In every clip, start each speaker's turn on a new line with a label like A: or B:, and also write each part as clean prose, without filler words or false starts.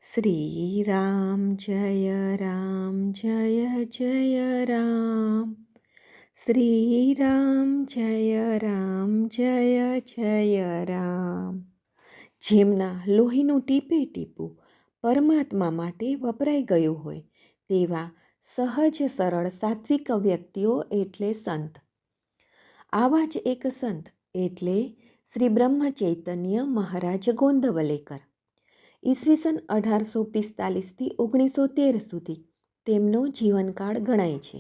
A: શ્રીરામ જય જય રામ. શ્રીરામ જય જય રામ. જેમના લોહીનું ટીપે ટીપું પરમાત્મા માટે વપરાઈ ગયું હોય તેવા સહજ સરળ સાત્વિક વ્યક્તિઓ એટલે સંત. આવા જ એક સંત એટલે શ્રી બ્રહ્મ ચૈતન્ય મહારાજ ગોંદવલેકર. ઈસવીસન 1845થી 1913 સુધી તેમનો જીવનકાળ ગણાય છે.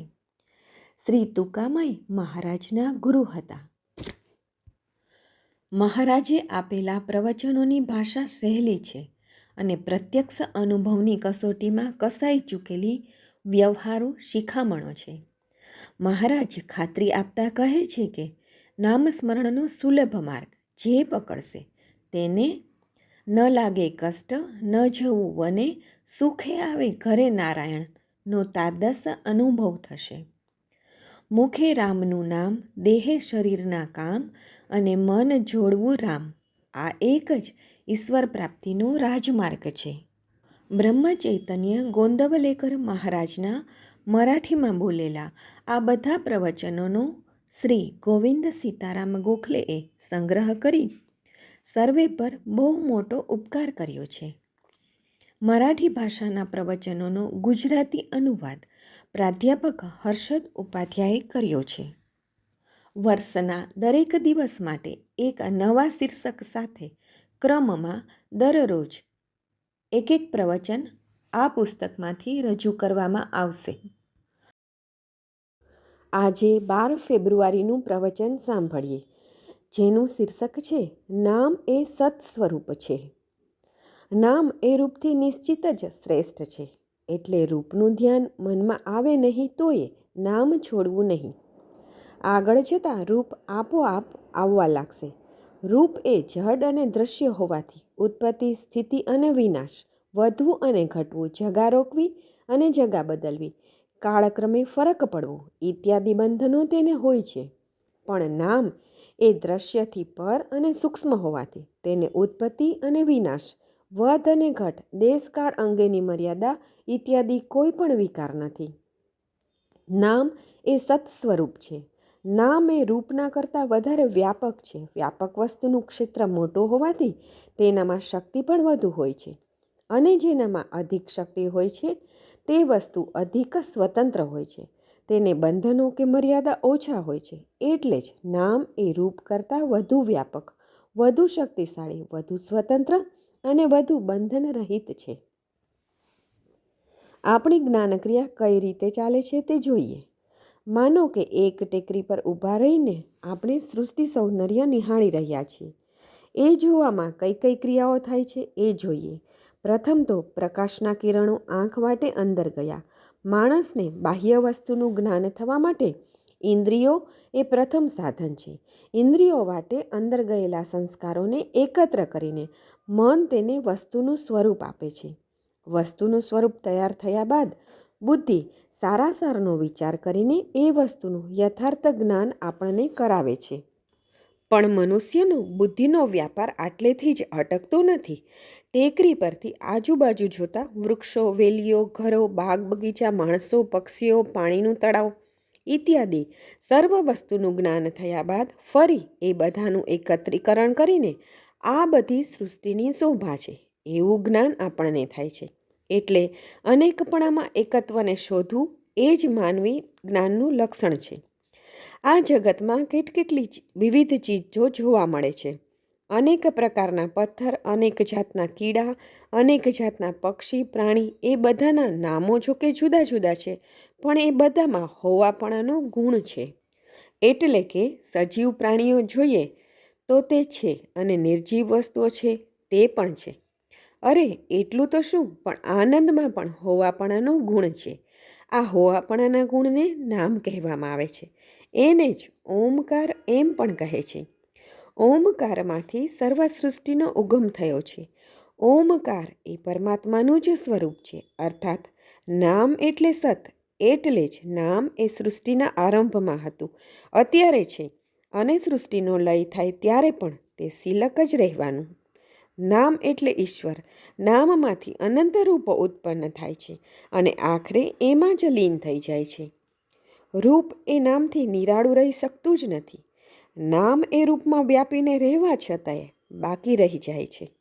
A: શ્રી તુકામાઈ મહારાજના ગુરુ હતા. મહારાજે આપેલા પ્રવચનોની ભાષા સહેલી છે અને પ્રત્યક્ષ અનુભવની કસોટીમાં કસાઈ ચૂકેલી વ્યવહારુ શિખામણો છે. મહારાજ ખાતરી આપતા કહે છે કે નામસ્મરણનો સુલભ માર્ગ જે પકડશે તેને ન લાગે કષ્ટ, ન જવું વને, સુખે આવે ઘરે નારાયણનો તાદસ અનુભવ થશે. મુખે રામનું નામ, દેહે શરીરના કામ અને મન જોડવું રામ, આ એક જ ઈશ્વર પ્રાપ્તિનો રાજમાર્ગ છે. બ્રહ્મ ચૈતન્ય ગોંદવલેકર મહારાજના મરાઠીમાં બોલેલા આ બધા પ્રવચનોનો શ્રી ગોવિંદ સીતારામ ગોખલેએ સંગ્રહ કરી સર્વે પર બહુ મોટો ઉપકાર કર્યો છે. મરાઠી ભાષાના પ્રવચનોનો ગુજરાતી અનુવાદ પ્રાધ્યાપક હર્ષદ ઉપાધ્યાયે કર્યો છે. વર્ષના દરેક દિવસ માટે એક નવા શીર્ષક સાથે ક્રમમાં દરરોજ એક પ્રવચન આ પુસ્તકમાંથી રજૂ કરવામાં આવશે. આજે 12 ફેબ્રુઆરીનું પ્રવચન સાંભળીએ, જેનું શીર્ષક છે નામ એ સત સ્વરૂપ છે. નામ એ રૂપથી નિશ્ચિત જ શ્રેષ્ઠ છે, એટલે રૂપનું ધ્યાન મનમાં આવે નહીં તોય નામ છોડવું નહીં. આગળ જતાં રૂપ આપોઆપ આવવા લાગશે. રૂપ એ જડ અને દ્રશ્ય હોવાથી ઉત્પત્તિ, સ્થિતિ અને વિનાશ, વધવું અને ઘટવું, જગા રોકવી અને જગા બદલવી, કાળક્રમે ફરક પડવો ઇત્યાદિ બંધનો તેને હોય છે. પણ નામ એ દ્રશ્યથી પર અને સૂક્ષ્મ હોવાથી તેને ઉત્પત્તિ અને વિનાશ, વધ અને ઘટ, દેશકાળ અંગેની મર્યાદા ઇત્યાદિ કોઈ પણ વિકાર નથી. નામ એ સત સ્વરૂપ છે. નામ એ રૂપના કરતાં વધારે વ્યાપક છે. વ્યાપક વસ્તુનું ક્ષેત્ર મોટું હોવાથી તેનામાં શક્તિ પણ વધુ હોય છે, અને જેનામાં અધિક શક્તિ હોય છે તે વસ્તુ અધિક સ્વતંત્ર હોય છે. તેને બંધનો કે મર્યાદા ઓછા હોય છે. એટલે જ નામ એ રૂપ કરતાં વધુ વ્યાપક, વધુ શક્તિશાળી, વધુ સ્વતંત્ર અને વધુ બંધન રહિત છે. આપણી જ્ઞાનક્રિયા કઈ રીતે ચાલે છે તે જોઈએ. માનો કે એક ટેકરી પર ઊભા રહીને આપણે સૃષ્ટિ સૌંદર્ય નિહાળી રહ્યા છીએ. એ જોવામાં કઈ કઈ ક્રિયાઓ થાય છે એ જોઈએ. પ્રથમ તો પ્રકાશના કિરણો આંખ વાટે અંદર ગયા. માણસને બાહ્ય વસ્તુનું જ્ઞાન થવા માટે ઇન્દ્રિયો એ પ્રથમ સાધન છે. ઇન્દ્રિયો વાટે અંદર ગયેલા સંસ્કારોને એકત્ર કરીને મન તેને વસ્તુનું સ્વરૂપ આપે છે. વસ્તુનું સ્વરૂપ તૈયાર થયા બાદ બુદ્ધિ સારાસારનો વિચાર કરીને એ વસ્તુનું યથાર્થ જ્ઞાન આપણને કરાવે છે. પણ મનુષ્યનો બુદ્ધિનો વ્યાપાર આટલેથી જ અટકતો નથી. ટેકરી પરથી આજુબાજુ જોતા વૃક્ષો, વેલીઓ, ઘરો, બાગ બગીચા, માણસો, પક્ષીઓ, પાણીનું તળાવ ઇત્યાદિ સર્વ વસ્તુનું જ્ઞાન થયા બાદ ફરી એ બધાનું એકત્રીકરણ કરીને આ બધી સૃષ્ટિની શોભા છે એવું જ્ઞાન આપણને થાય છે. એટલે અનેકપણામાં એકત્વને શોધવું એ જ માનવી જ્ઞાનનું લક્ષણ છે. આ જગતમાં કેટલી વિવિધ ચીજો જોવા મળે છે. અનેક પ્રકારના પથ્થર, અનેક જાતના કીડા, અનેક જાતના પક્ષી, પ્રાણી એ બધાના નામો જોકે જુદા જુદા છે, પણ એ બધામાં હોવાપણાનો ગુણ છે. એટલે કે સજીવ પ્રાણીઓ જોઈએ તો તે છે, અને નિર્જીવ વસ્તુઓ છે તે પણ છે. અરે એટલું તો શું, પણ આનંદમાં પણ હોવાપણાનો ગુણ છે. આ હોવાપણાના ગુણને નામ કહેવામાં આવે છે. એને જ ઓમકાર એમ પણ કહે છે. ઓમકારમાંથી સર્વ સૃષ્ટિનો ઉગમ થયો છે. ઓમકાર એ પરમાત્માનું જ સ્વરૂપ છે. અર્થાત નામ એટલે સત. એટલે જ નામ એ સૃષ્ટિના આરંભમાં હતું, અત્યારે છે, અને સૃષ્ટિનો લય થાય ત્યારે પણ તે શીલક જ રહેવાનું. નામ એટલે ઈશ્વર. નામમાંથી અનંત રૂપો ઉત્પન્ન થાય છે અને આખરે એમાં જ લીન થઈ જાય છે. રૂપ એ નામથી નિરાળું રહી શકતું જ નથી. નામ એ રૂપમાં વ્યાપીને રહેવા છતાંય બાકી રહી જાય છે.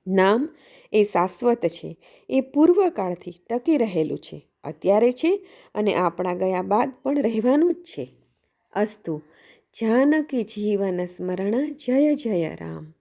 A: નામ એ શાશ્વત છે. એ પૂર્વકાળથી ટકી રહેલું છે, અત્યારે છે અને આપણા ગયા બાદ પણ રહેવાનું જ છે. અસ્તુ. જાનકી જીવન સ્મરણ. જય જય રામ.